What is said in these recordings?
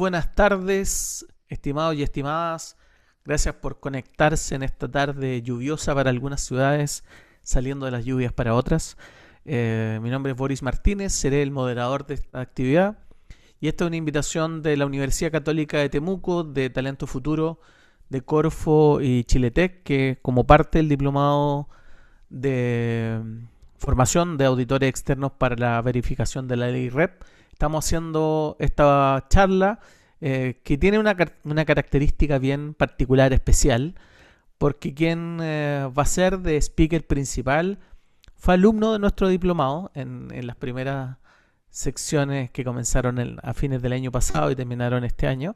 buenas tardes, estimados y estimadas. Gracias por conectarse en esta tarde lluviosa para algunas ciudades, saliendo de las lluvias para otras. Mi nombre es Boris Martínez, seré el moderador de esta actividad. Y esta es una invitación de la Universidad Católica de Temuco, de Talento Futuro, de Corfo y Chiletec, que como parte del diplomado de formación de auditores externos para la verificación de la ley REP, estamos haciendo esta charla que tiene una característica bien particular, especial, porque quien va a ser de speaker principal fue alumno de nuestro diplomado en las primeras secciones que comenzaron a fines del año pasado y terminaron este año.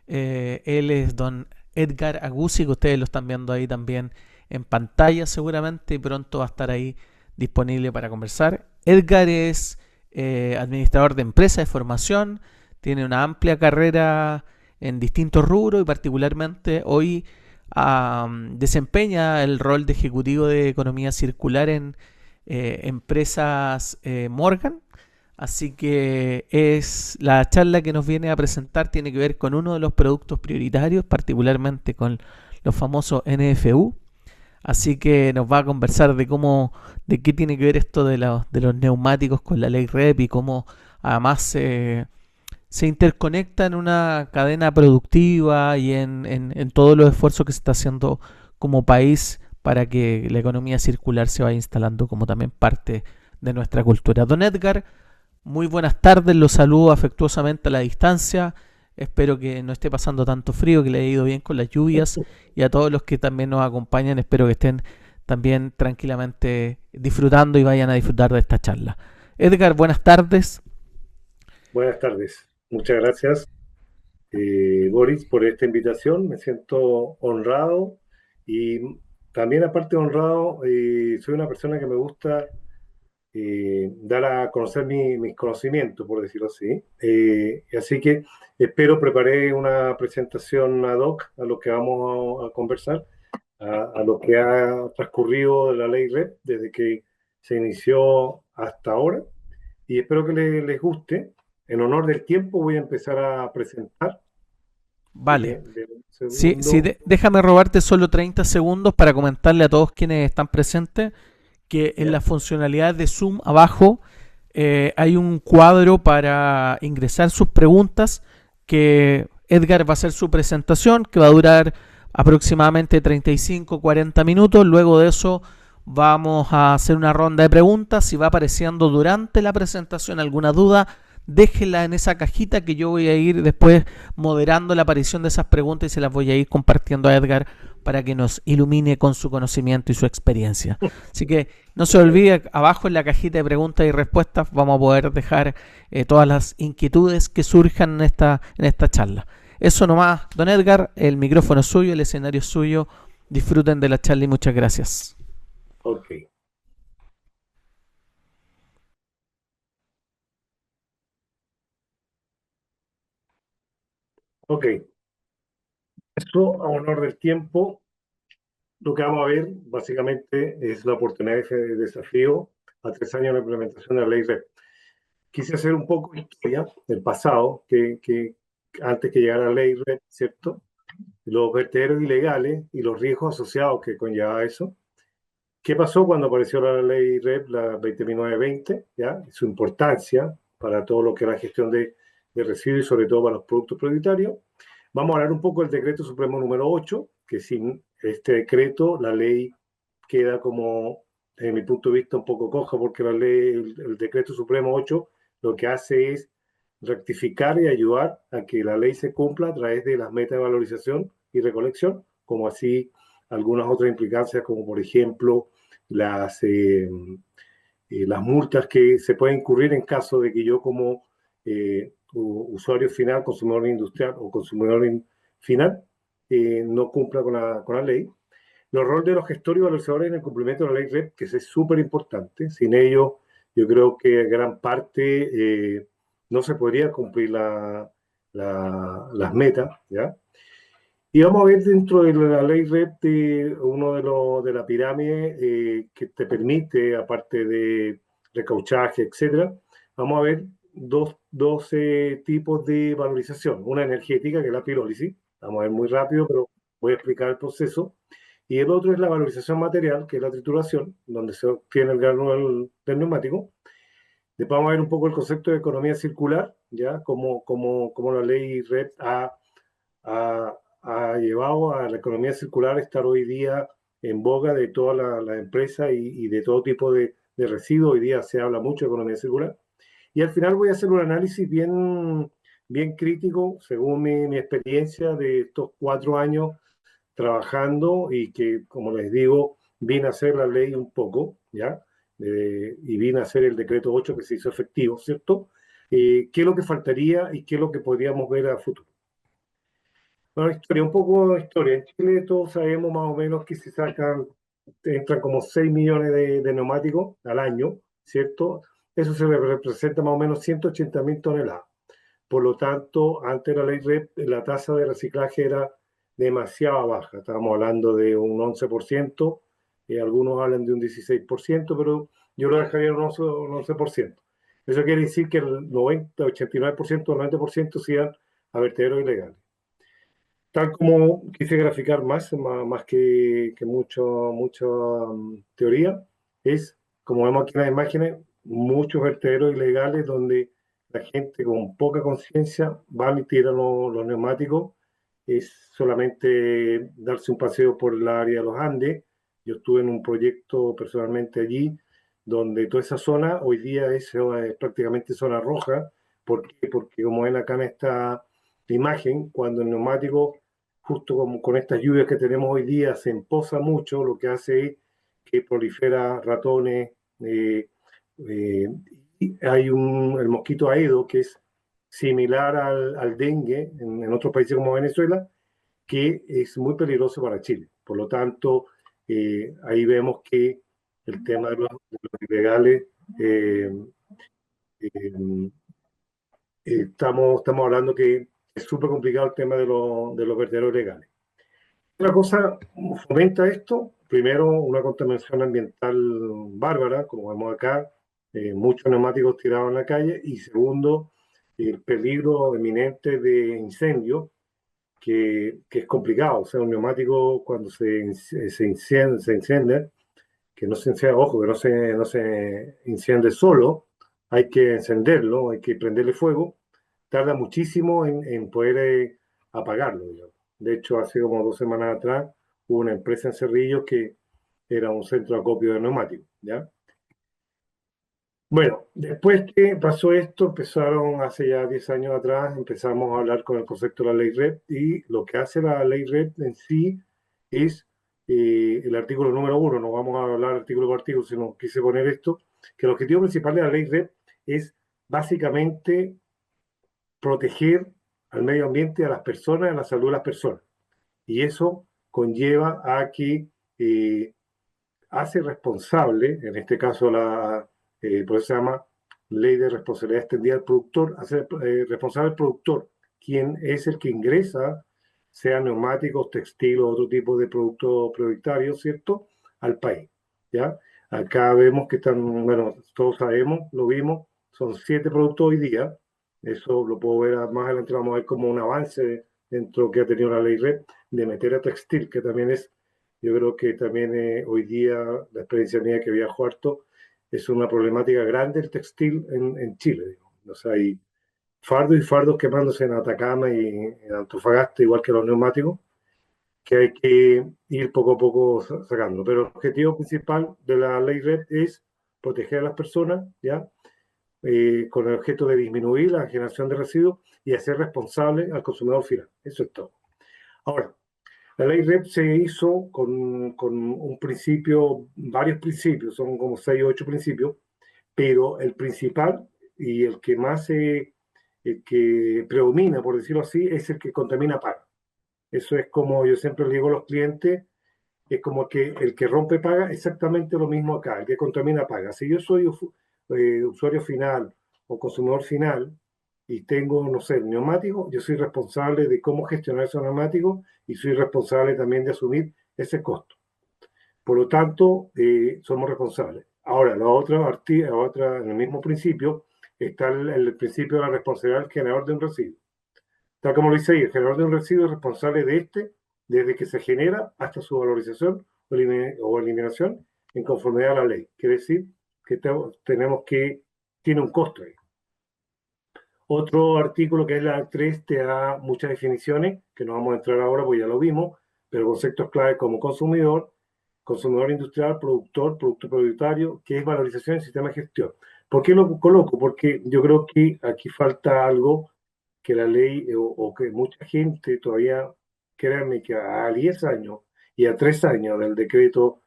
Él es don Edgar Aguzzi, que ustedes lo están viendo ahí también en pantalla seguramente, y pronto va a estar ahí disponible para conversar. Edgar es administrador de empresas de formación, tiene una amplia carrera en distintos rubros y particularmente hoy desempeña el rol de ejecutivo de economía circular en empresas Morgan. Así que es la charla que nos viene a presentar tiene que ver con uno de los productos prioritarios, particularmente con los famosos NFU. Así que nos va a conversar de qué tiene que ver esto de los neumáticos con la ley REP y cómo además se interconecta en una cadena productiva y en todos los esfuerzos que se está haciendo como país para que la economía circular se vaya instalando como también parte de nuestra cultura. Don Edgar, muy buenas tardes, los saludo afectuosamente a la distancia. Espero que no esté pasando tanto frío, que le haya ido bien con las lluvias, y a todos los que también nos acompañan, espero que estén también tranquilamente disfrutando y vayan a disfrutar de esta charla. Edgar, buenas tardes. Buenas tardes. Muchas gracias, Boris, por esta invitación. Me siento honrado y también aparte de honrado, soy una persona que me gusta dar a conocer mis conocimientos, por decirlo así. Así que preparé una presentación ad hoc a lo que vamos a conversar, a lo que ha transcurrido de la ley REP desde que se inició hasta ahora y espero que les guste. En honor del tiempo voy a empezar a presentar. Vale. Un Sí, sí, segundo. déjame robarte solo 30 segundos para comentarle a todos quienes están presentes que en ¿Ya? las funcionalidades de Zoom abajo hay un cuadro para ingresar sus preguntas, que Edgar va a hacer su presentación, que va a durar aproximadamente 35-40 minutos. Luego de eso vamos a hacer una ronda de preguntas. Si va apareciendo durante la presentación alguna duda, déjela en esa cajita que yo voy a ir después moderando la aparición de esas preguntas y se las voy a ir compartiendo a Edgar para que nos ilumine con su conocimiento y su experiencia. Así que no se Muchas olvide, abajo en la cajita de preguntas y respuestas vamos a poder dejar todas las inquietudes que surjan en esta charla. Eso nomás, don Edgar, el micrófono es suyo, el escenario es suyo. Disfruten de la charla y muchas gracias. Ok, ok. Esto a honor del tiempo, lo que vamos a ver básicamente es la oportunidad de desafío a 3 años de la implementación de la ley REP. Quise hacer un poco de historia del pasado, que antes que llegara la ley REP, ¿cierto? Los vertederos ilegales y los riesgos asociados que conlleva eso. ¿Qué pasó cuando apareció la ley REP, la 20.920? ¿Ya? Su importancia para todo lo que es la gestión de residuos y sobre todo para los productos prioritarios. Vamos a hablar un poco del decreto supremo número 8, que sin este decreto la ley queda como, desde mi punto de vista, un poco coja, porque la ley, el decreto supremo 8 lo que hace es rectificar y ayudar a que la ley se cumpla a través de las metas de valorización y recolección, como así algunas otras implicancias, como por ejemplo las multas que se pueden incurrir en caso de que yo como usuario final, consumidor industrial o consumidor final, no cumpla con la ley. Los roles de los gestores y valorizadores en el cumplimiento de la ley REP, que es súper importante. Sin ello, yo creo que gran parte no se podría cumplir las metas, ¿ya? Y vamos a ver dentro de la ley REP uno de la pirámide que te permite, aparte de recauchaje, etcétera, vamos a ver dos tipos de valorización. Una energética, que es la pirólisis, vamos a ver muy rápido, pero voy a explicar el proceso. Y el otro es la valorización material, que es la trituración, donde se obtiene el grano del neumático. Después vamos a ver un poco el concepto de economía circular, ya como la ley RED ha llevado a la economía circular a estar hoy día en boga de todas las empresas y de todo tipo de residuos. Hoy día se habla mucho de economía circular. Y al final voy a hacer un análisis bien crítico, según mi experiencia de estos 4 años trabajando y que, como les digo, vine a hacer la ley un poco, ¿ya? Y vine a hacer el decreto 8 que se hizo efectivo, ¿cierto? ¿Qué es lo que faltaría y qué es lo que podríamos ver a futuro? Bueno, historia, un poco de historia. En Chile todos sabemos más o menos que se sacan, entran como 6 millones de neumáticos al año, ¿cierto? Eso se representa más o menos 180.000 toneladas. Por lo tanto, antes de la ley REP, la tasa de reciclaje era demasiado baja. Estábamos hablando de un 11%, algunos hablan de un 16%, pero yo lo dejaría en un 11%. Eso quiere decir que el 90, 89%, 90% se iban a vertederos ilegales. Tal como quise graficar más que mucha teoría, es, como vemos aquí en las imágenes, muchos vertederos ilegales donde la gente con poca conciencia va y tira los neumáticos. Es solamente darse un paseo por el área de los Andes. Yo estuve en un proyecto personalmente allí, donde toda esa zona hoy día es prácticamente zona roja. ¿Por qué? Porque como ven acá en esta imagen, cuando el neumático justo como con estas lluvias que tenemos hoy día, se empoza mucho, lo que hace es que prolifera ratones. Eh, y hay el mosquito Aedo, que es similar al dengue en otros países como Venezuela, que es muy peligroso para Chile. Por lo tanto, ahí vemos que el tema de los ilegales, eh, eh, estamos hablando que es súper complicado el tema de los vertederos legales. Otra cosa fomenta esto, primero una contaminación ambiental bárbara, como vemos acá, muchos neumáticos tirados en la calle, y segundo, el peligro eminente de incendio, que es complicado. O sea, un neumático cuando se enciende, que no se encienda, ojo, que no se enciende solo, hay que encenderlo, hay que prenderle fuego, tarda muchísimo en poder apagarlo, digamos. De hecho, hace como 2 semanas atrás hubo una empresa en Cerrillos que era un centro de acopio de neumáticos, ¿ya? Bueno, después que pasó esto, empezaron hace ya 10 años atrás, empezamos a hablar con el concepto de la ley RED, y lo que hace la ley RED en sí es el artículo número 1. No vamos a hablar artículo por artículo, sino quise poner esto, que el objetivo principal de la ley RED es básicamente proteger al medio ambiente, a las personas, a la salud de las personas. Y eso conlleva a que hace responsable, en este caso por eso se llama ley de responsabilidad extendida al productor, hace responsable al productor, quien es el que ingresa, sea neumáticos, textil o otro tipo de producto prioritario, ¿cierto?, al país, ¿ya? Acá vemos que están, bueno, todos sabemos, lo vimos, son 7 productos hoy día. Eso lo puedo ver más adelante, vamos a ver como un avance dentro que ha tenido la ley RED, de meter a textil, que también es, yo creo que también hoy día, la experiencia mía que viajo harto, es una problemática grande el textil en Chile, digamos. O sea, hay fardos y fardos quemándose en Atacama y en Antofagasta, igual que los neumáticos, que hay que ir poco a poco sacando. Pero el objetivo principal de la ley RED es proteger a las personas, ¿ya? Con el objeto de disminuir la generación de residuos y hacer responsable al consumidor final. Eso es todo. Ahora, la ley REP se hizo con un principio, varios principios, son como 6 o 8 principios, pero el principal y el que predomina, por decirlo así, es el que contamina paga. Eso es como yo siempre le digo a los clientes, es como que el que rompe paga, exactamente lo mismo acá, el que contamina paga. Si yo soy usuario final o consumidor final y tengo, no sé, neumático, yo soy responsable de cómo gestionar esos neumáticos y soy responsable también de asumir ese costo. Por lo tanto, somos responsables. Ahora, la otra, en el mismo principio, está el principio de la responsabilidad del generador de un residuo. Tal como lo dice ahí, el generador de un residuo es responsable de este desde que se genera hasta su valorización o eliminación en conformidad a la ley. Quiere decir que tiene un costo ahí. Otro artículo que es la 3 te da muchas definiciones, que no vamos a entrar ahora porque ya lo vimos, pero conceptos claves como consumidor, consumidor industrial, productor, producto prioritario, que es valorización del sistema de gestión. ¿Por qué lo coloco? Porque yo creo que aquí falta algo que la ley o que mucha gente todavía, créanme que a 10 años y a 3 años del decreto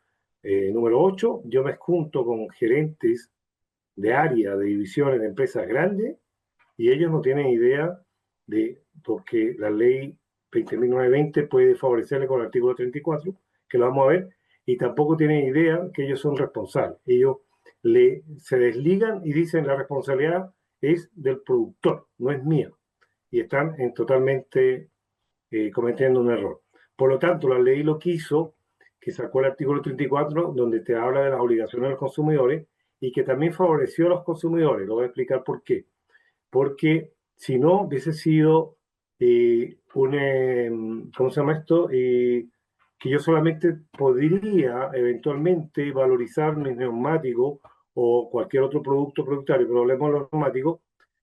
número 8, yo me junto con gerentes de área, de divisiones de empresas grandes y ellos no tienen idea de, porque la ley 20.920 puede favorecerle con el artículo 34, que lo vamos a ver, y tampoco tienen idea que ellos son responsables. Ellos se desligan y dicen la responsabilidad es del productor, no es mía. Y están totalmente cometiendo un error. Por lo tanto, la ley lo que hizo, que sacó el artículo 34, donde te habla de las obligaciones de los consumidores y que también favoreció a los consumidores. Lo voy a explicar por qué porque si no hubiese sido ¿cómo se llama esto? Que yo solamente podría eventualmente valorizar mis neumáticos o cualquier otro producto productario, pero hablemos de los neumáticos,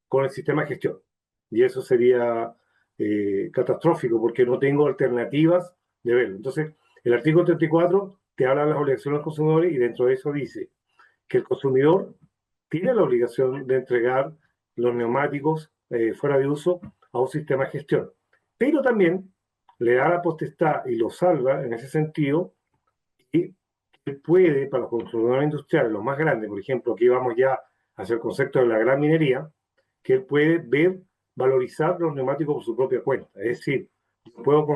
con el sistema de gestión. Y eso sería catastrófico porque no tengo alternativas de verlo. Entonces, el artículo 34 te habla de las obligaciones de los consumidores y dentro de eso dice que el consumidor tiene la obligación de entregar los neumáticos fuera de uso a un sistema de gestión. Pero también le da la potestad y lo salva en ese sentido y él puede, para los consumidores industriales, los más grandes, por ejemplo, que íbamos ya hacia el concepto de la gran minería, que él puede ver, valorizar los neumáticos por su propia cuenta. Es decir, puedo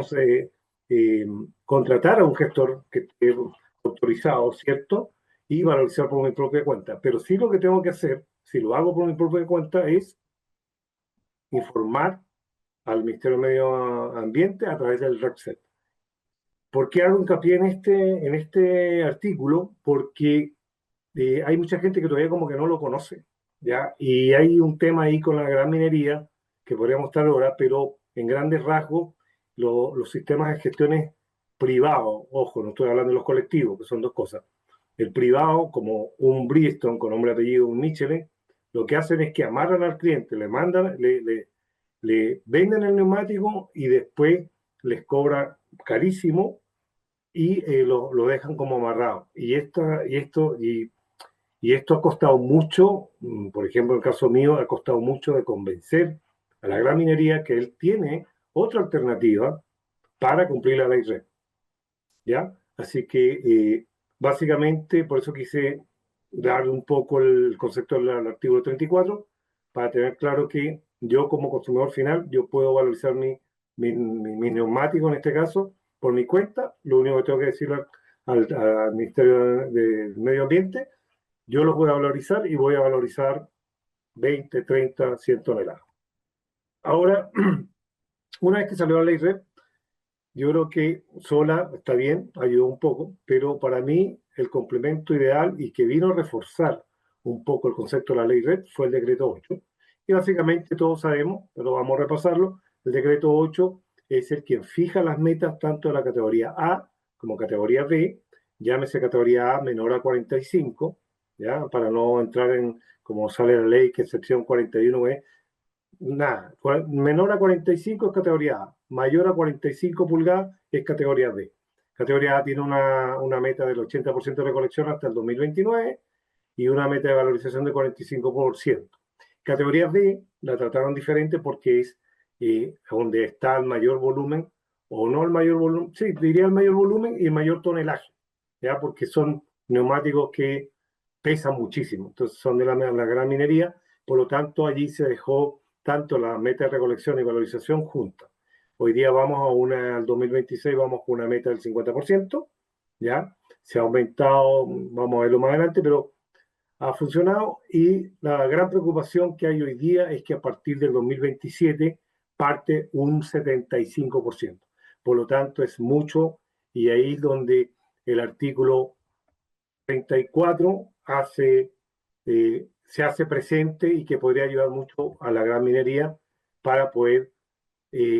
eh, contratar a un gestor que esté autorizado, ¿cierto? Y valorizar por mi propia cuenta. Pero sí lo que tengo que hacer, si lo hago por mi propia cuenta, es informar al Ministerio de Medio Ambiente a través del REPSET. ¿Por qué hago hincapié en este artículo? Porque hay mucha gente que todavía como que no lo conoce, ¿ya? Y hay un tema ahí con la gran minería que podríamos estar ahora, pero en grandes rasgos los sistemas de gestiones privados, ojo, no estoy hablando de los colectivos, que son dos cosas. El privado, como un Bridgestone con nombre y apellido, un Michelin, lo que hacen es que amarran al cliente, le mandan, le venden el neumático y después les cobra carísimo y lo dejan como amarrado. Y esto ha costado mucho, por ejemplo, en el caso mío, ha costado mucho de convencer a la gran minería que él tiene otra alternativa para cumplir la ley RED, ¿ya? Así que básicamente por eso quise dar un poco el concepto del artículo 34, para tener claro que yo como consumidor final, yo puedo valorizar mi neumático en este caso por mi cuenta, lo único que tengo que decirle al Ministerio del Medio Ambiente, yo lo voy a valorizar y voy a valorizar 20, 30, 100 toneladas. Ahora, una vez que salió la ley RED, yo creo que sola está bien, ayudó un poco, pero para mí el complemento ideal y que vino a reforzar un poco el concepto de la ley RED fue el decreto 8. Y básicamente todos sabemos, pero vamos a repasarlo, el decreto 8 es el quien fija las metas tanto de la categoría A como categoría B, llámese categoría A menor a 45, ¿ya? Para no entrar en, como sale la ley, que excepción 41 es nada, menor a 45 es categoría A, mayor a 45 pulgadas es categoría B. Categoría A tiene una meta del 80% de recolección hasta el 2029 y una meta de valorización de 45%. Categoría B la trataron diferente porque es donde está el mayor volumen, o no el mayor volumen, sí, diría el mayor volumen y el mayor tonelaje, ¿ya? Porque son neumáticos que pesan muchísimo, entonces son de la gran minería, por lo tanto allí se dejó tanto la meta de recolección y valorización juntas. Hoy día vamos a al 2026 vamos con una meta del 50%, ¿ya? Se ha aumentado, vamos a verlo más adelante, pero ha funcionado y la gran preocupación que hay hoy día es que a partir del 2027 parte un 75%. Por lo tanto, es mucho y ahí es donde el artículo 34 hace se hace presente y que podría ayudar mucho a la gran minería para poder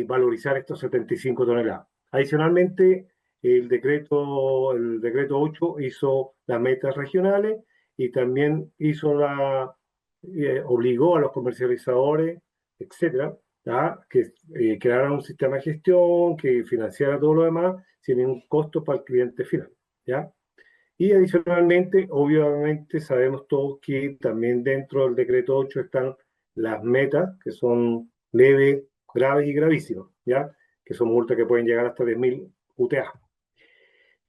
valorizar estos 75 toneladas. Adicionalmente, el decreto 8 hizo las metas regionales y también obligó a los comercializadores, etcétera, a que crearan un sistema de gestión que financiara todo lo demás sin ningún costo para el cliente final, ¿ya? Y adicionalmente, obviamente, sabemos todos que también dentro del decreto 8 están las metas, que son leves, graves y gravísimas, ¿ya? Que son multas que pueden llegar hasta 10.000 UTA.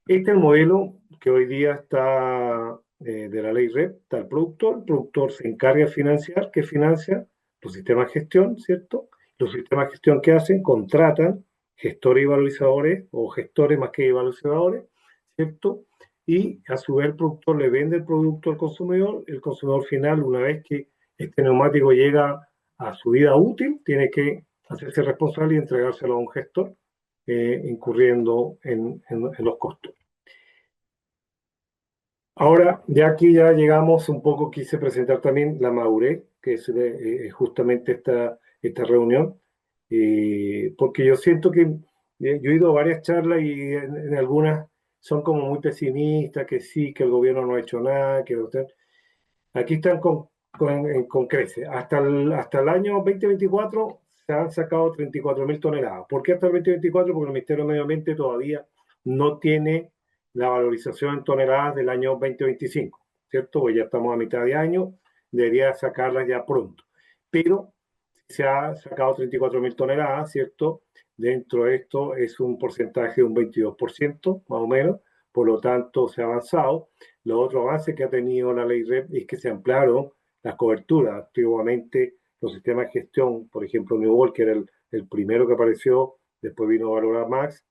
Este es el modelo que hoy día está de la ley REP, está el productor se encarga de financiar, que financia los sistemas de gestión, ¿cierto? Los sistemas de gestión que hacen, contratan gestores y valorizadores, o gestores más que valorizadores, ¿cierto? Y a su vez el productor le vende el producto al consumidor, el consumidor final, una vez que este neumático llega a su vida útil, tiene que hacerse responsable y entregárselo a un gestor, incurriendo en los costos. Ahora, ya aquí ya llegamos un poco, quise presentar también la madurez, que es justamente esta reunión, porque yo siento que yo he ido a varias charlas y en algunas son como muy pesimistas, que sí, que el gobierno no ha hecho nada, que aquí están con crece. Hasta el año 2024 se han sacado 34.000 toneladas. ¿Por qué hasta el 2024? Porque el Ministerio de Medio Ambiente todavía no tiene la valorización en toneladas del año 2025, ¿cierto? Pues ya estamos a mitad de año, debería sacarlas ya pronto. Pero se ha sacado 34.000 toneladas, ¿cierto? Dentro de esto es un porcentaje de un 22%, más o menos, por lo tanto se ha avanzado. Los otros avances que ha tenido la ley REP es que se ampliaron las coberturas. Antiguamente los sistemas de gestión, por ejemplo, New World, que era el primero que apareció, después vino Valora Max,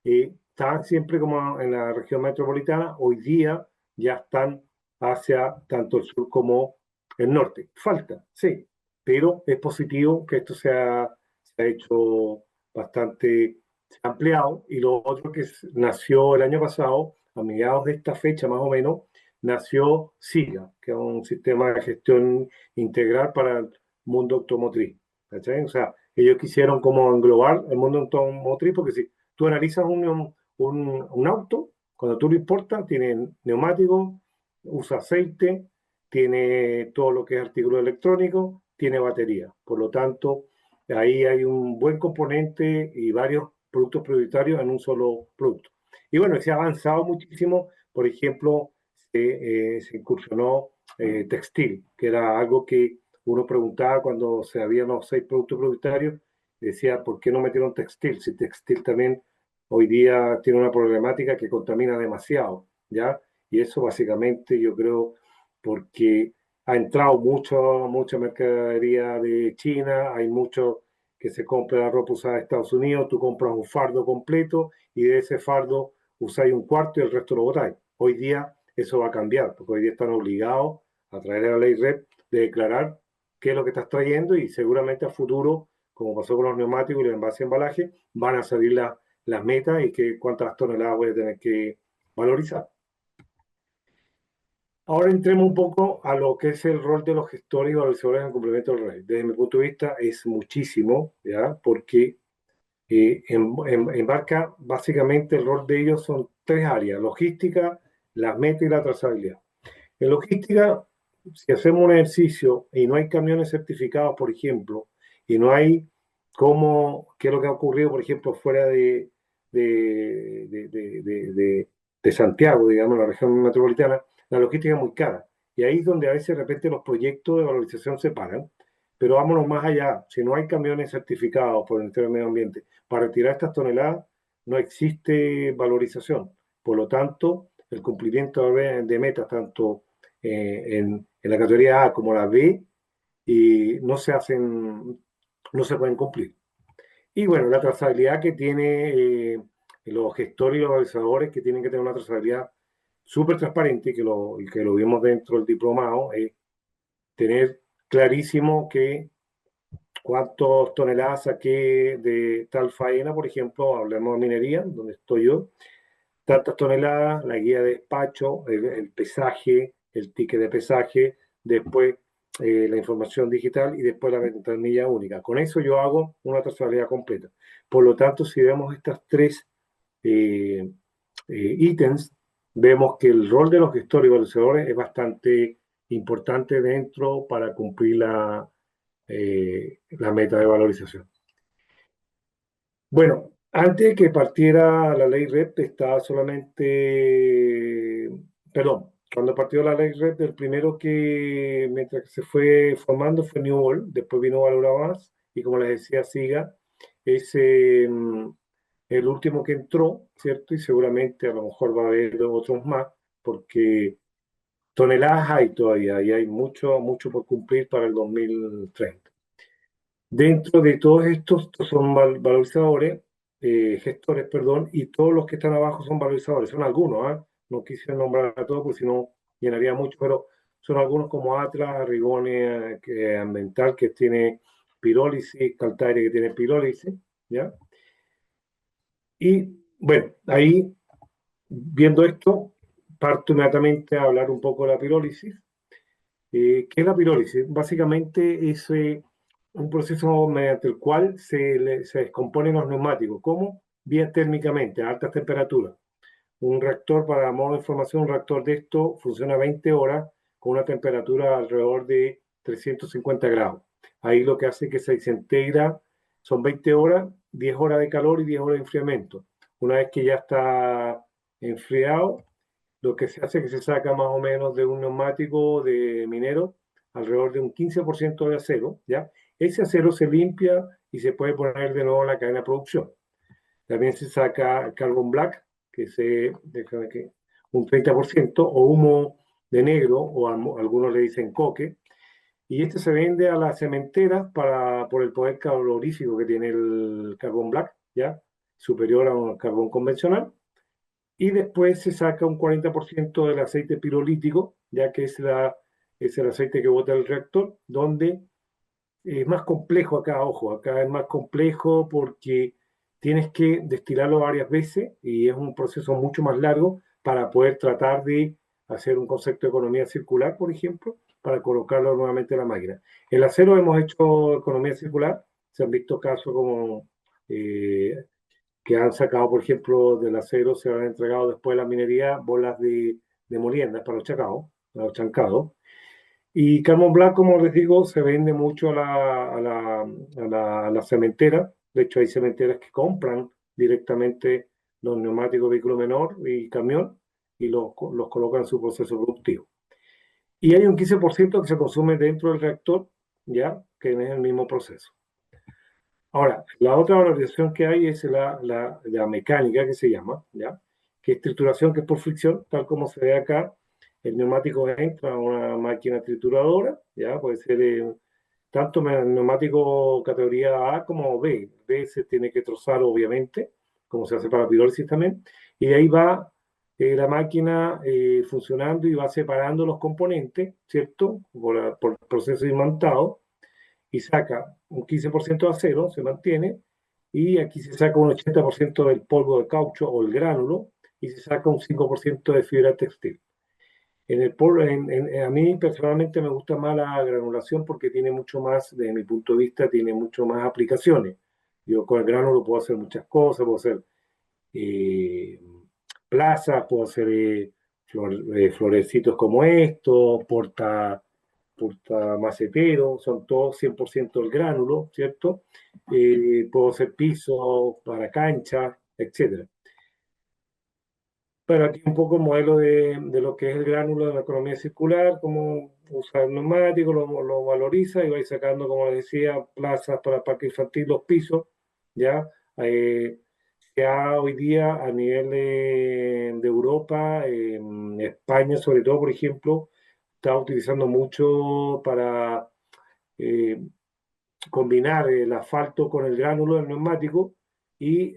estaban siempre como en la región metropolitana, hoy día ya están hacia tanto el sur como el norte. Falta, sí, pero es positivo que esto se ha hecho bastante ampliado. Y lo otro que nació el año pasado, a mediados de esta fecha más o menos, nació SIGA, que es un sistema de gestión integral para el mundo automotriz. ¿Cachai? O sea, ellos quisieron como englobar el mundo automotriz, porque si tú analizas un auto, cuando tú lo importas, tiene neumático, usa aceite, tiene todo lo que es artículo electrónico, tiene batería. Por lo tanto, ahí hay un buen componente y varios productos prioritarios en un solo producto. Y bueno, se ha avanzado muchísimo. Por ejemplo, se incursionó textil, que era algo que uno preguntaba cuando se habían los 6 productos prioritarios, decía, ¿por qué no metieron textil? Si textil también hoy día tiene una problemática que contamina demasiado, ¿ya? Y eso básicamente yo creo porque ha entrado mucha mercadería de China, hay mucho que se compra la ropa usada de Estados Unidos, tú compras un fardo completo y de ese fardo usáis un cuarto y el resto lo botáis. Hoy día eso va a cambiar, porque hoy día están obligados a través de la ley REP de declarar qué es lo que estás trayendo y seguramente a futuro, como pasó con los neumáticos y los envases de embalaje, van a salir las metas y que cuántas toneladas voy a tener que valorizar. Ahora entremos un poco a lo que es el rol de los gestores y valorizadores en el cumplimiento del REI. Desde mi punto de vista es muchísimo, ¿ya? Porque embarca básicamente el rol de ellos son 3 áreas: logística, las metas y la trazabilidad. En logística, si hacemos un ejercicio y no hay camiones certificados, por ejemplo, y no hay qué es lo que ha ocurrido, por ejemplo, fuera de, de, de, de, de Santiago, digamos, la región metropolitana, la logística es muy cara. Y ahí es donde a veces de repente los proyectos de valorización se paran. Pero vámonos más allá. Si no hay camiones certificados por el Ministerio de Medio Ambiente para retirar estas toneladas, no existe valorización. Por lo tanto, el cumplimiento de metas, tanto en la categoría A como la B, y no se pueden cumplir. Y bueno, la trazabilidad que tiene los gestores y los valorizadores, que tienen que tener una trazabilidad súper transparente, que lo vimos dentro del diplomado, es tener clarísimo que cuántas toneladas saqué de tal faena, por ejemplo, hablemos de minería, donde estoy yo, tantas toneladas, la guía de despacho, el pesaje, el ticket de pesaje, después la información digital y después la ventanilla única. Con eso yo hago una trazabilidad completa. Por lo tanto, si vemos estas tres eh, ítems, vemos que el rol de los gestores y evaluadores es bastante importante dentro para cumplir la meta de valorización. Bueno, antes de que partiera la ley REP estaba solamente, perdón, cuando partió la ley REP, el primero que, mientras que se fue formando fue Newell, después vino Valora Más, y como les decía, SIGA es el último que entró, ¿cierto? Y seguramente a lo mejor va a haber otros más, porque toneladas hay todavía, y hay mucho, mucho por cumplir para el 2030. Dentro de todos estos son valorizadores, gestores, perdón, y todos los que están abajo son valorizadores. Son algunos, ¿ah? No quise nombrar a todos porque si no llenaría mucho, pero son algunos como Atlas, Rigone, Ambiental, que tiene pirólisis, Caltaire, que tiene pirólisis, ¿ya? Y bueno, ahí, viendo esto, parto inmediatamente a hablar un poco de la pirólisis. ¿Qué es la pirólisis? Básicamente es un proceso mediante el cual se descomponen los neumáticos. ¿Cómo? Vía térmicamente, a altas temperaturas. Un reactor, para modo de información, un reactor de esto funciona 20 horas con una temperatura alrededor de 350 grados. Ahí lo que hace es que se desintegra, son 20 horas, 10 horas de calor y 10 horas de enfriamiento. Una vez que ya está enfriado, lo que se hace es que se saca más o menos de un neumático de minero alrededor de un 15% de acero, ¿ya? Ese acero se limpia y se puede poner de nuevo en la cadena de producción. También se saca carbon black, que déjame que, un 30%, o humo de negro, o algunos le dicen coque, y este se vende a las cementeras por el poder calorífico que tiene el carbón black, ¿ya? Superior a un carbón convencional. Y después se saca un 40% del aceite pirolítico, ya que es el aceite que bota el reactor, donde es más complejo acá, ojo, acá es más complejo porque tienes que destilarlo varias veces y es un proceso mucho más largo para poder tratar de hacer un concepto de economía circular, por ejemplo, para colocarlo nuevamente en la máquina. El acero hemos hecho economía circular, se han visto casos como que han sacado, por ejemplo, del acero, se han entregado después de la minería bolas de moliendas para los chancados. Y Carbon Black, como les digo, se vende mucho a la cementera. De hecho, hay cementeras que compran directamente los neumáticos de vehículo menor y camión y los colocan en su proceso productivo. Y hay un 15% que se consume dentro del reactor, ya, que es el mismo proceso. Ahora, la otra valorización que hay es la mecánica, que se llama, ¿ya? Que es trituración, que es por fricción, tal como se ve acá. El neumático entra a una máquina trituradora, ¿ya? Puede ser tanto neumático categoría A como B. B se tiene que trozar, obviamente, como se hace para pirólisis también. Y de ahí va la máquina funcionando y va separando los componentes, ¿cierto? Por proceso imantado y saca un 15% de acero, se mantiene, y aquí se saca un 80% del polvo de caucho o el gránulo, y se saca un 5% de fibra textil. A mí personalmente me gusta más la granulación porque tiene mucho más, desde mi punto de vista, tiene mucho más aplicaciones. Yo con el gránulo puedo hacer muchas cosas, puedo hacer eh, plazas, puedo hacer florecitos como estos, macetero, son todos 100% el gránulo, ¿cierto? Puedo hacer piso para cancha, etcétera. Pero aquí un poco el modelo de lo que es el gránulo de la economía circular, cómo usar el neumático, lo valoriza y va sacando, como les decía, plazas para parque infantil, los pisos, ¿ya? Ya hoy día a nivel de Europa, en España sobre todo, por ejemplo, está utilizando mucho para eh, combinar el asfalto con el gránulo del neumático y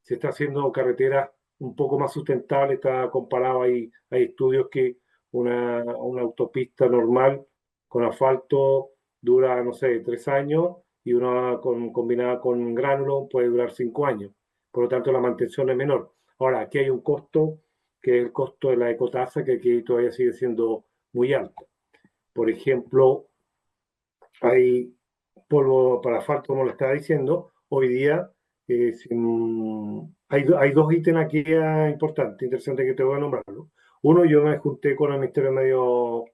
se está haciendo carreteras un poco más sustentables. Está comparado, hay estudios que una autopista normal con asfalto dura, no sé, 3 años y una combinada con gránulo puede durar 5 años. Por lo tanto, la mantención es menor. Ahora, aquí hay un costo que es el costo de la ecotasa que aquí todavía sigue siendo muy alto. Por ejemplo, hay polvo para asfalto, como lo estaba diciendo. Hoy día hay dos ítems aquí importantes, interesantes que te voy a nombrarlo. Uno, yo me junté con el Ministerio de Medio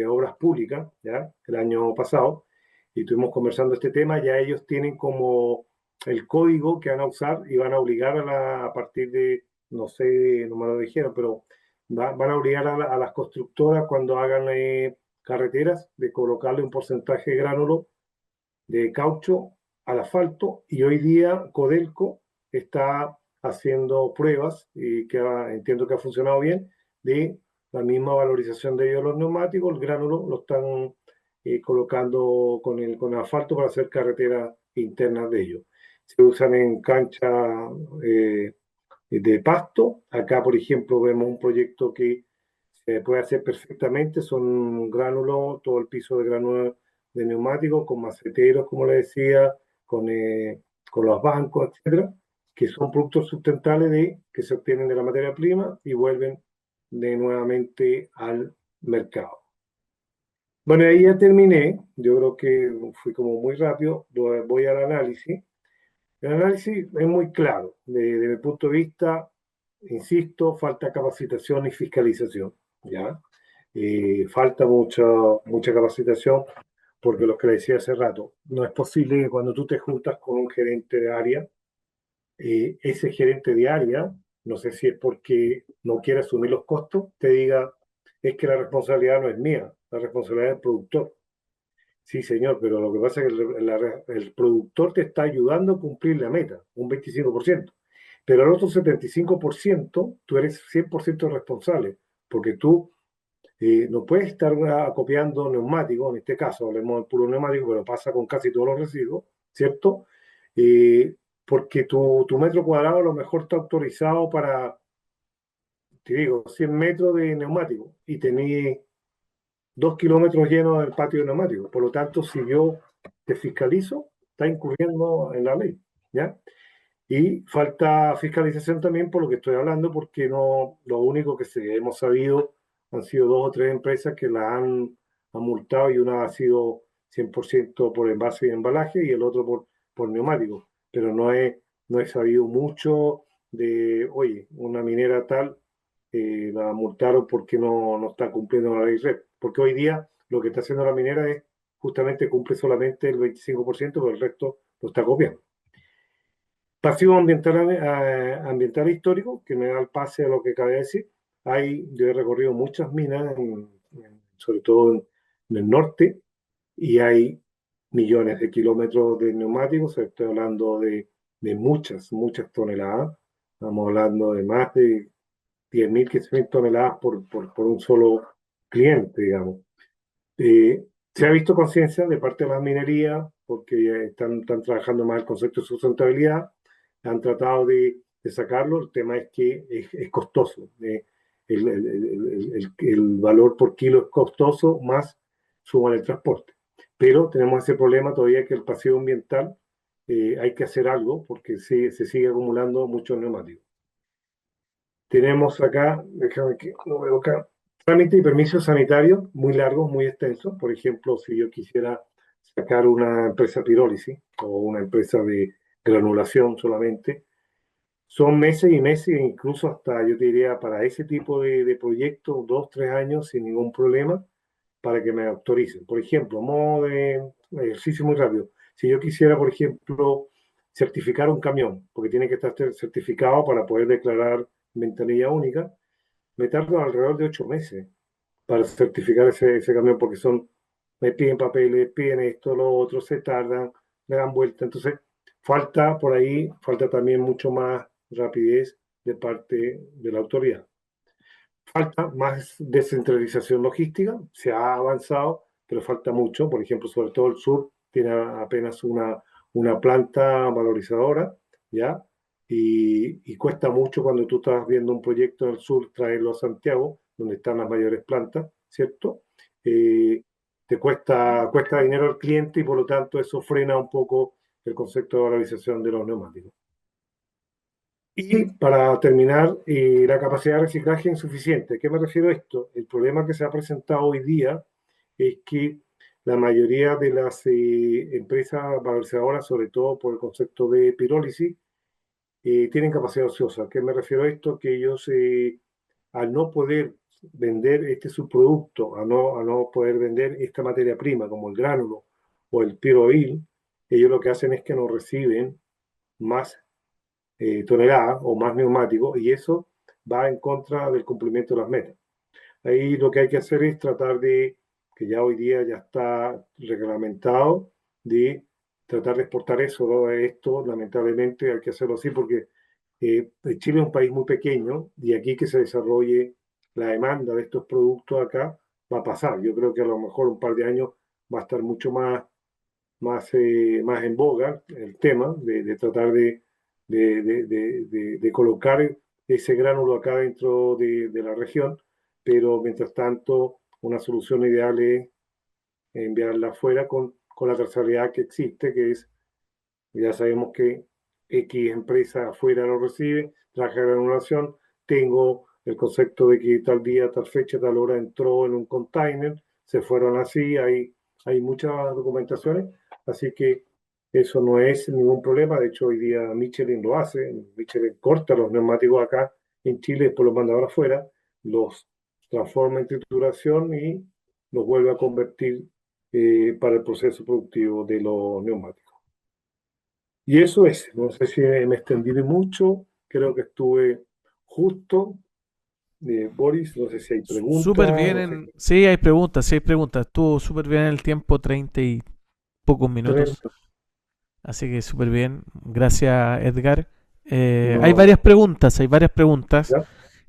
Obras Públicas, ¿ya? El año pasado, y estuvimos conversando este tema. Ya ellos tienen como el código que van a usar y van a obligar a partir de, no sé, no me lo dijeron, pero van a obligar a las constructoras cuando hagan carreteras de colocarle un porcentaje de gránulo de caucho al asfalto, y hoy día Codelco está haciendo pruebas y entiendo que ha funcionado bien de la misma valorización de ellos los neumáticos. El gránulo lo están colocando con el asfalto para hacer carreteras internas de ellos. Se usan en cancha eh, de pasto. Acá, por ejemplo, vemos un proyecto que se puede hacer perfectamente. Son gránulos, todo el piso de gránulos de neumáticos, con maceteros, como le decía, con los bancos, etcétera, que son productos sustentables que se obtienen de la materia prima y vuelven nuevamente al mercado. Bueno, ahí ya terminé. Yo creo que fui como muy rápido. Voy al análisis. El análisis es muy claro. Desde mi punto de vista, insisto, falta capacitación y fiscalización, ¿ya? Falta mucha capacitación, porque lo que le decía hace rato, no es posible que cuando tú te juntas con un gerente de área, ese gerente de área, no sé si es porque no quiere asumir los costos, te diga, es que la responsabilidad no es mía, la responsabilidad es del productor. Sí, señor, pero lo que pasa es que el productor te está ayudando a cumplir la meta, un 25%. Pero el otro 75%, tú eres 100% responsable, porque tú no puedes estar acopiando neumáticos, en este caso hablemos del puro neumático, pero pasa con casi todos los residuos, ¿cierto? Eh, Porque tu metro cuadrado a lo mejor está autorizado para, te digo, 100 metros de neumático y tenés 2 kilómetros llenos del patio de neumáticos. Por lo tanto, si yo te fiscalizo, está incurriendo en la ley, ¿ya? Y falta fiscalización también por lo que estoy hablando, porque no, lo único que hemos sabido han sido dos o tres empresas que la han multado, y una ha sido 100% por envase y embalaje y el otro por neumáticos. Pero no he sabido mucho de, oye, una minera tal la multaron porque no está cumpliendo la ley REP. Porque hoy día lo que está haciendo la minera es justamente cumple solamente el 25%, pero el resto lo está copiando. Pasivo ambiental histórico, que me da el pase a lo que acabé de decir. Yo he recorrido muchas minas, sobre todo en el norte, y hay millones de kilómetros de neumáticos. Estoy hablando de muchas toneladas. Estamos hablando de más de 10.000, 15.000 toneladas por un solo cliente, digamos. Se ha visto conciencia de parte de las minerías, porque están trabajando más el concepto de sustentabilidad, han tratado de sacarlo. El tema es que es costoso. El valor por kilo es costoso, más suma el transporte. Pero tenemos ese problema todavía, que el pasivo ambiental hay que hacer algo, porque se sigue acumulando muchos neumáticos. Tenemos acá, déjame que no veo acá, trámite y permisos sanitarios muy largos, muy extensos. Por ejemplo, si yo quisiera sacar una empresa pirólisis o una empresa de granulación solamente, son meses y meses, incluso hasta, yo te diría, para ese tipo de proyectos, 2, 3 años sin ningún problema, para que me autoricen. Por ejemplo, modo de ejercicio muy rápido. Si yo quisiera, por ejemplo, certificar un camión, porque tiene que estar certificado para poder declarar ventanilla única, me tardo alrededor de 8 meses para certificar ese camión, porque me piden papeles, piden esto, lo otro, se tardan, me dan vuelta. Entonces, falta también mucho más rapidez de parte de la autoridad. Falta más descentralización logística. Se ha avanzado, pero falta mucho. Por ejemplo, sobre todo el sur tiene apenas una planta valorizadora, ¿ya? Y cuesta mucho, cuando tú estás viendo un proyecto en el sur, traerlo a Santiago, donde están las mayores plantas, ¿cierto? Eh, cuesta dinero al cliente, y por lo tanto eso frena un poco el concepto de valorización de los neumáticos. Y para terminar, la capacidad de reciclaje es insuficiente. ¿A qué me refiero a esto? El problema que se ha presentado hoy día es que la mayoría de las empresas valorizadoras, sobre todo por el concepto de pirólisis, tienen capacidad ociosa. ¿A qué me refiero a esto? Que ellos, al no poder vender este subproducto, a no poder vender esta materia prima, como el gránulo o el piroil, ellos lo que hacen es que no reciben más toneladas o más neumáticos, y eso va en contra del cumplimiento de las metas. Ahí lo que hay que hacer es tratar de, que ya hoy día ya está reglamentado, de tratar de exportar eso, ¿no? Esto lamentablemente hay que hacerlo así porque Chile es un país muy pequeño y aquí que se desarrolle la demanda de estos productos acá va a pasar. Yo creo que a lo mejor un par de años va a estar mucho más en boga el tema de tratar de colocar ese gránulo acá dentro de la región, pero mientras tanto una solución ideal es enviarla afuera con la trazabilidad que existe, que es, ya sabemos que X empresa afuera lo recibe, traje de granulación, tengo el concepto de que tal día, tal fecha, tal hora entró en un container, se fueron así, hay muchas documentaciones, así que eso no es ningún problema. De hecho, hoy día Michelin lo hace, Michelin corta los neumáticos acá en Chile, después los manda ahora afuera, los transforma en trituración y los vuelve a convertir para el proceso productivo de los neumáticos. Y eso es, no sé si me extendí de mucho, creo que estuve justo. Boris, no sé si hay Súper preguntas, bien no sé en... Sí, hay preguntas, sí hay preguntas. Estuvo súper bien en el tiempo, 30 y pocos minutos. qué. Así que súper bien. Gracias, Edgar. Hay No, varias preguntas, hay varias preguntas.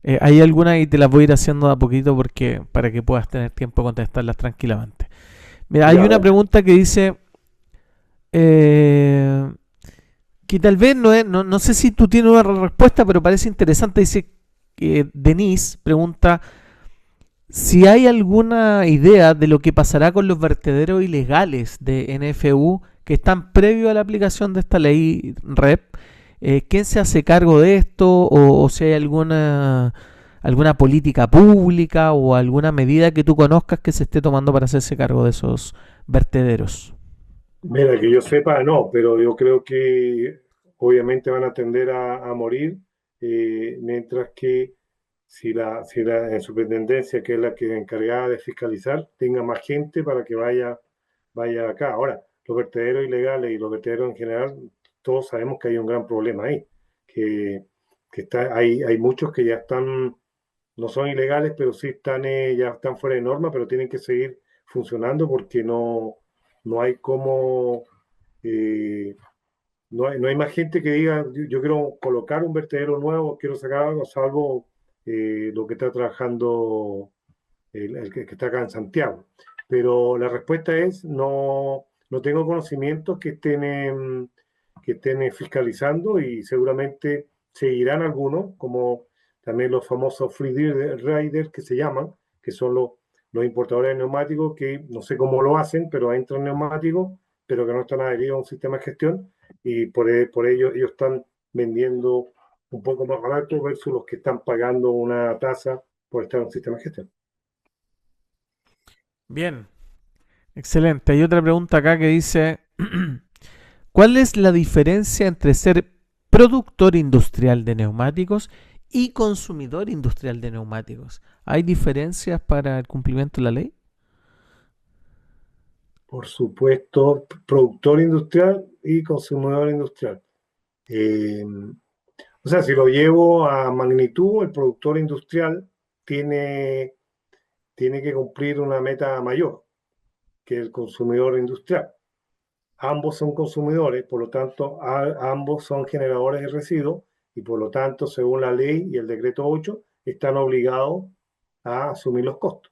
ya, Hay algunas y te las voy a ir haciendo de a poquito porque para que puedas tener tiempo de contestarlas tranquilamente. Mira, hay ya, una dale. pregunta que dice eh, que tal vez no sé si tú tienes una respuesta, pero parece interesante. Dice que Denise pregunta si hay alguna idea de lo que pasará con los vertederos ilegales de NFU que están previo a la aplicación de esta ley REP. ¿Quién se hace cargo de esto? O si hay alguna política pública o alguna medida que tú conozcas que se esté tomando para hacerse cargo de esos vertederos. Mira, que yo sepa, no, pero yo creo que obviamente van a tender a morir, mientras que si la superintendencia, que es la que es encargada de fiscalizar, tenga más gente para que vaya acá. Ahora, los vertederos ilegales y los vertederos en general, todos sabemos que hay un gran problema ahí, que, hay muchos que ya están, no son ilegales, pero sí ya están fuera de norma, pero tienen que seguir funcionando porque no hay cómo, eh, no hay más gente que diga, yo quiero colocar un vertedero nuevo, quiero sacar algo, salvo lo que está trabajando el que está acá en Santiago. Pero la respuesta es, no tengo conocimientos que estén fiscalizando, y seguramente seguirán algunos, como también los famosos free riders que se llaman, que son los importadores de neumáticos, que no sé cómo lo hacen, pero entran neumáticos, pero que no están adheridos a un sistema de gestión, y por ello ellos están vendiendo un poco más barato versus los que están pagando una tasa por estar en un sistema de gestión. Bien, excelente. Hay otra pregunta acá que dice, ¿cuál es la diferencia entre ser productor industrial de neumáticos y consumidor industrial de neumáticos? ¿Hay diferencias para el cumplimiento de la ley? Por supuesto, productor industrial y consumidor industrial. Eh, o sea, si lo llevo a magnitud, el productor industrial tiene, tiene que cumplir una meta mayor que el consumidor industrial. Ambos son consumidores, por lo tanto, ambos son generadores de residuos, y por lo tanto, según la ley y el decreto 8, están obligados a asumir los costos.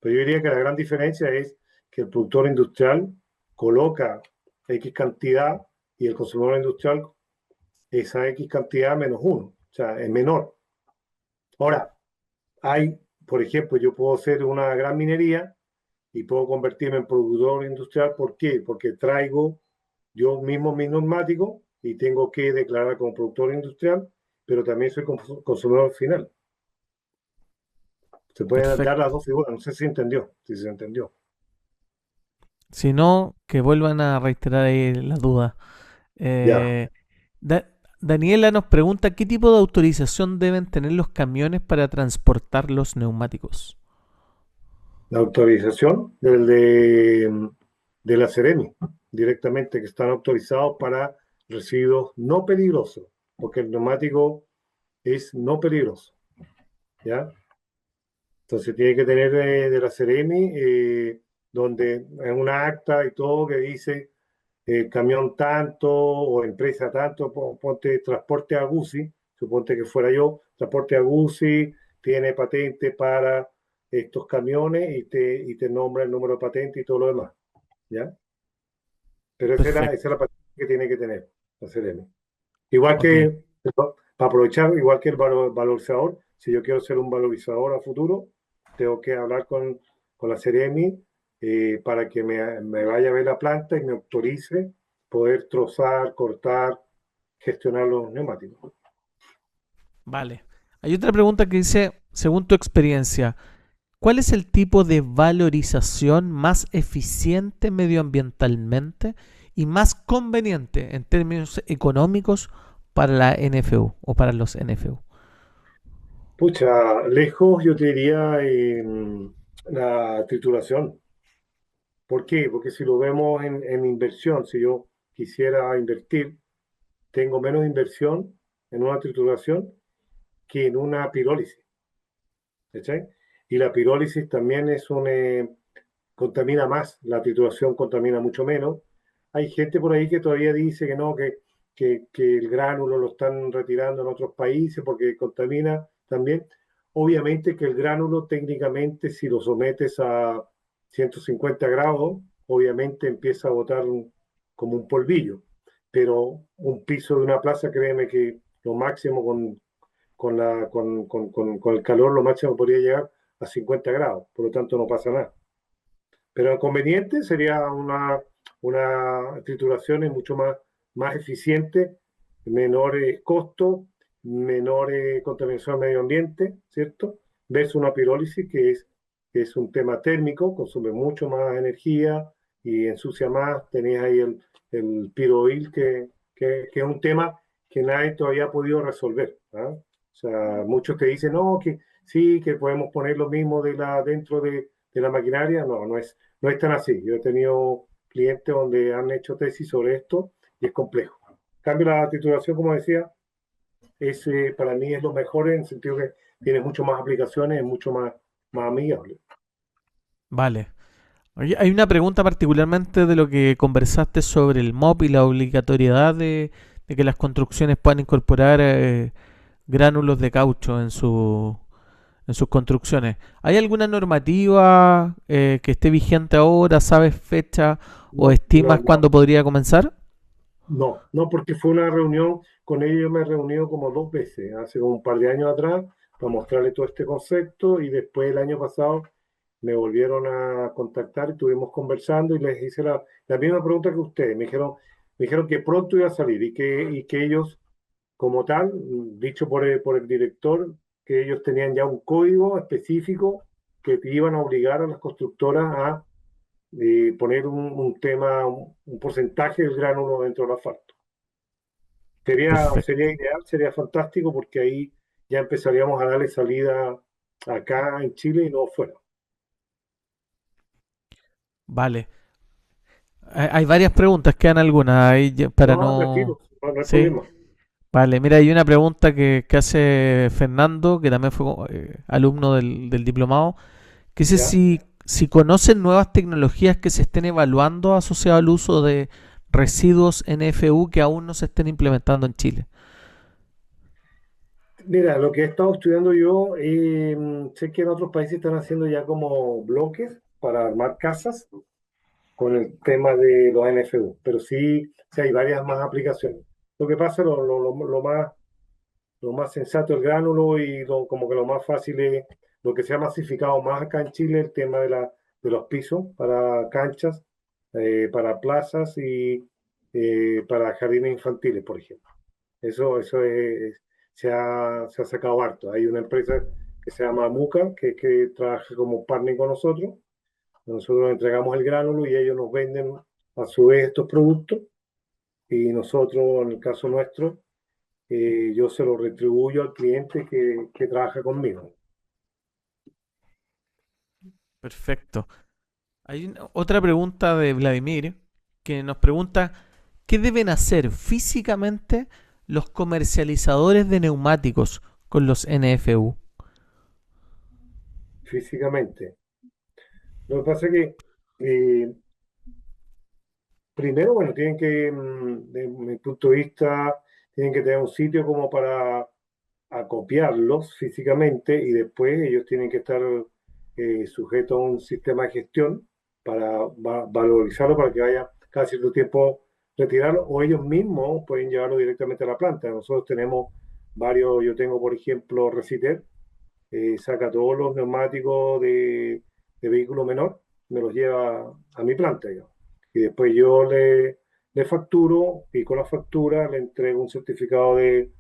Pero yo diría que la gran diferencia es que el productor industrial coloca X cantidad y el consumidor industrial esa X cantidad menos uno, o sea, es menor. Ahora, por ejemplo, yo puedo hacer una gran minería y puedo convertirme en productor industrial. ¿Por qué? Porque traigo yo mismo mis neumáticos y tengo que declarar como productor industrial, pero también soy consumidor final. Se pueden dar Perfecto. las dos figuras, no sé si se entendió. Si no, que vuelvan a reiterar ahí la duda. Ya, Eh, Daniela nos pregunta qué tipo de autorización deben tener los camiones para transportar los neumáticos. la autorización de la Seremi, directamente, que están autorizados para residuos no peligrosos, porque el neumático es no peligroso, ¿ya? Entonces tiene que tener de la Seremi, donde en una acta y todo que dice camión tanto o empresa tanto, ponte transporte a Guzzi, suponte que fuera yo, transporte a Guzzi, tiene patente para estos camiones y te nombra el número de patente y todo lo demás, ¿ya? Pero esa es Perfecto. la patente que tiene que tener la Seremi. Igual Ok. que, para aprovechar, igual que el valorizador, si yo quiero ser un valorizador a futuro, tengo que hablar con la Ceremi para que me vaya a ver la planta y me autorice poder trozar, cortar, gestionar los neumáticos. Vale. Hay otra pregunta que dice, según tu experiencia, ¿cuál es el tipo de valorización más eficiente medioambientalmente y más conveniente en términos económicos para la NFU o para los NFU? Pucha, lejos yo te diría la trituración. ¿Por qué? Porque si lo vemos en inversión, si yo quisiera invertir, tengo menos inversión en una trituración que en una pirólisis. ¿Cachai? Y la pirólisis también contamina más, la trituración contamina mucho menos. Hay gente por ahí que todavía dice que no, que el gránulo lo están retirando en otros países porque contamina también. Obviamente que el gránulo técnicamente si lo sometes a 150 grados, obviamente empieza a botar como un polvillo, pero un piso de una plaza, créeme que lo máximo con el calor lo máximo podría llegar a 50 grados, por lo tanto no pasa nada. Pero el conveniente sería una trituración mucho más eficiente, menores costos, menores contaminación al medio ambiente, ¿cierto? Versus una pirólisis que es un tema térmico, consume mucho más energía y ensucia más. Tenés ahí el piroil, que es un tema que nadie todavía ha podido resolver. ¿Ah? O sea, muchos te dicen, no, que sí, que podemos poner lo mismo dentro de la maquinaria. No, no es tan así. Yo he tenido clientes donde han hecho tesis sobre esto y es complejo. En cambio, la titulación, como decía, para mí es lo mejor en el sentido que tiene mucho más aplicaciones, es mucho más amigable. Vale. Oye, hay una pregunta particularmente de lo que conversaste sobre el MOP y la obligatoriedad de que las construcciones puedan incorporar gránulos de caucho en sus construcciones. ¿Hay alguna normativa que esté vigente ahora? ¿Sabes fecha o No, no, estimas no, cuándo podría comenzar? no, porque fue una reunión, con ellos yo me he reunido como dos veces, hace como un par de años atrás, para mostrarle todo este concepto y después el año pasado me volvieron a contactar y estuvimos conversando y les hice la misma pregunta que ustedes. Me dijeron que pronto iba a salir y que ellos, como tal, dicho por el director, que ellos tenían ya un código específico que te iban a obligar a las constructoras a poner un porcentaje del gránulo dentro del asfalto. Perfecto. Sería ideal, sería fantástico porque ahí ya empezaríamos a darle salida acá en Chile y no fuera. Vale. Hay varias preguntas, quedan algunas ahí para No, tranquilo, no... no hay Sí. problema. Vale, mira, hay una pregunta que hace Fernando, que también fue alumno del diplomado, que dice ¿Ya? si conocen nuevas tecnologías que se estén evaluando asociadas al uso de residuos NFU que aún no se estén implementando en Chile. Mira, lo que he estado estudiando yo, sé que en otros países están haciendo ya como bloques para armar casas con el tema de los NFU, pero sí, sí hay varias más aplicaciones. Lo que pasa, lo más sensato el gránulo y como que lo más fácil es lo que se ha masificado más acá en Chile, el tema de los pisos para canchas, para plazas y para jardines infantiles, por ejemplo. Eso se ha sacado harto. Hay una empresa que se llama Muca, que trabaja como partner con nosotros, Nosotros entregamos el gránulo y ellos nos venden a su vez estos productos y nosotros, en el caso nuestro, yo se lo retribuyo al cliente que trabaja conmigo. Perfecto. Hay otra pregunta de Vladimir que nos pregunta, ¿qué deben hacer físicamente los comercializadores de neumáticos con los NFU? Físicamente. Lo que pasa es que eh, primero, bueno, tienen que, de mi punto de vista, tienen que tener un sitio como para acopiarlos físicamente y después ellos tienen que estar sujetos a un sistema de gestión para valorizarlo, para que vaya cada cierto tiempo retirarlo, o ellos mismos pueden llevarlo directamente a la planta. Nosotros tenemos varios, yo tengo por ejemplo Reciter, saca todos los neumáticos de vehículo menor, me los lleva a mi planta, digamos. Y después yo le facturo y con la factura le entrego un certificado de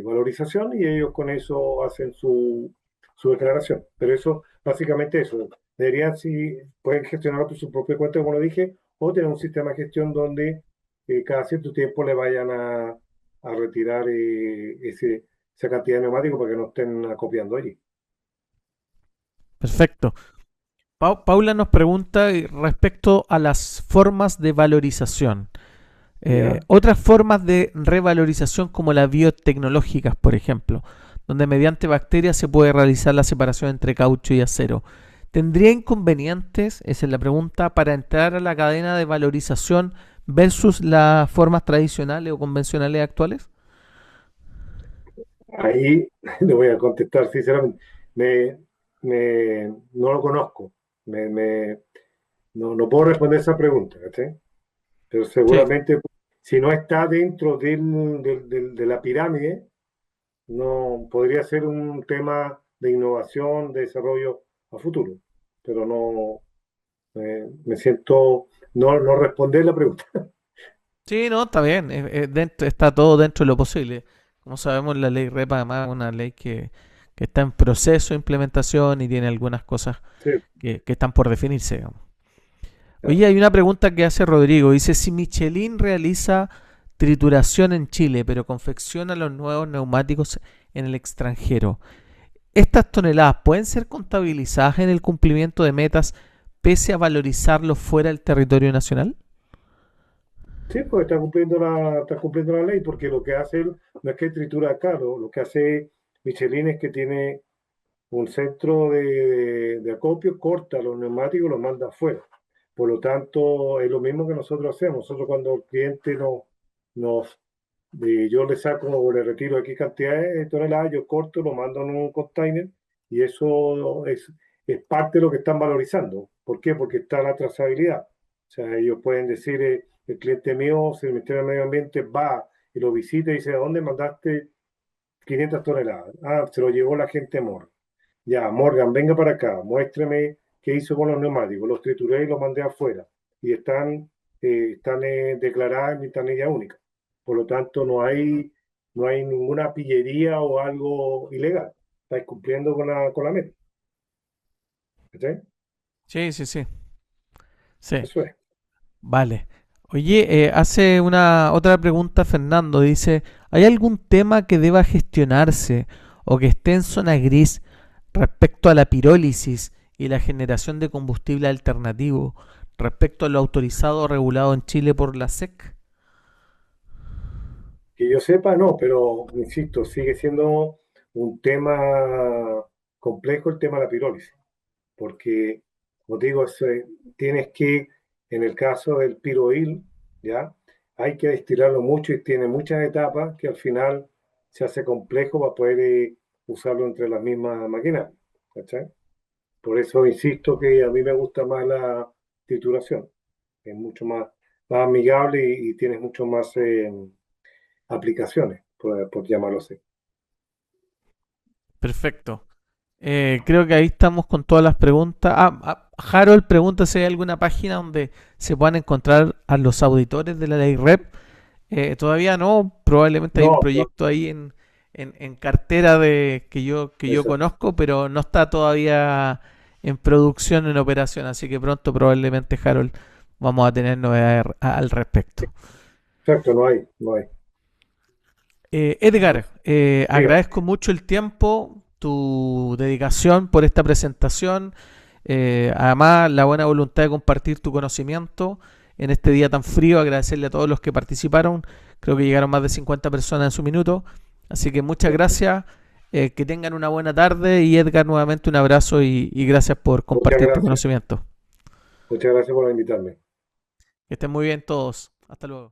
valorización y ellos con eso hacen su declaración. Pero eso, básicamente eso. Deberían, si pueden gestionarlo por su propia cuenta, como lo dije, o tener un sistema de gestión donde cada cierto tiempo le vayan a retirar esa cantidad de neumáticos para que no estén acopiando allí. Perfecto. Paula nos pregunta respecto a las formas de valorización. ¿Ya? Otras formas de revalorización como las biotecnológicas, por ejemplo, donde mediante bacterias se puede realizar la separación entre caucho y acero. ¿Tendría inconvenientes, esa es la pregunta, para entrar a la cadena de valorización versus las formas tradicionales o convencionales actuales? Ahí le voy a contestar sinceramente. Me, no lo conozco. No puedo responder esa pregunta, ¿cachai? Pero Sí, seguramente, si no está dentro de la pirámide, no podría ser un tema de innovación, de desarrollo a futuro. Pero no, me siento no responder la pregunta. sí, no, está bien, está todo dentro de lo posible. Como sabemos, la ley REPA además es una ley que está en proceso de implementación y tiene algunas cosas Sí, que están por definirse, digamos. claro. Oye, hay una pregunta que hace Rodrigo. Dice, si Michelin realiza trituración en Chile, pero confecciona los nuevos neumáticos en el extranjero, ¿estas toneladas pueden ser contabilizadas en el cumplimiento de metas pese a valorizarlos fuera del territorio nacional? Sí, pues está cumpliendo la ley, porque lo que hace él no es que tritura acá, lo que hace Michelin es que tiene un centro de acopio, corta los neumáticos y los manda afuera. Por lo tanto, es lo mismo que nosotros hacemos. Nosotros cuando el cliente nos yo le saco o le retiro aquí cantidades de toneladas, yo corto, lo mando en un container y eso es parte de lo que están valorizando. ¿Por qué? Porque está la trazabilidad. O sea, ellos pueden decir, el cliente mío, si el Ministerio del Medio Ambiente va y lo visita y dice, ¿a dónde mandaste 500 toneladas? Ah, se lo llevó la gente Morgan. Ya, Morgan, venga para acá, muéstreme qué hizo con los neumáticos. Los trituré y los mandé afuera. Y están declaradas en ventanilla única. Por lo tanto, no hay ninguna pillería o algo ilegal. Estáis cumpliendo con la meta. ¿Cachai? Sí, sí, sí. Sí, Eso es. vale. Oye, hace una otra pregunta Fernando. Dice, ¿hay algún tema que deba gestionarse o que esté en zona gris respecto a la pirólisis y la generación de combustible alternativo respecto a lo autorizado o regulado en Chile por la SEC? Que yo sepa, no, pero insisto, sigue siendo un tema complejo el tema de la pirólisis. Porque, como te digo, tienes que, en el caso del piroil, ¿ya? Hay que destilarlo mucho y tiene muchas etapas que al final se hace complejo para poder usarlo entre las mismas máquinas, ¿cachai? Por eso insisto que a mí me gusta más la trituración, es mucho más amigable y tienes mucho más aplicaciones, por llamarlo así. Perfecto. Creo que ahí estamos con todas las preguntas. Harold pregunta si hay alguna página donde se puedan encontrar a los auditores de la ley REP. Todavía no, probablemente hay un No, no, proyecto ahí en cartera que yo eso, conozco, pero no está todavía en producción, en operación. Así que pronto probablemente, Harold, vamos a tener novedades al respecto. Exacto, no hay. Edgar, Diga, agradezco mucho el tiempo, tu dedicación por esta presentación, además la buena voluntad de compartir tu conocimiento en este día tan frío, agradecerle a todos los que participaron, creo que llegaron más de 50 personas en su minuto, así que muchas gracias, que tengan una buena tarde y Edgar nuevamente un abrazo y gracias por muchas compartir tu gracias. conocimiento. Muchas gracias por invitarme. Que estén muy bien todos, hasta luego.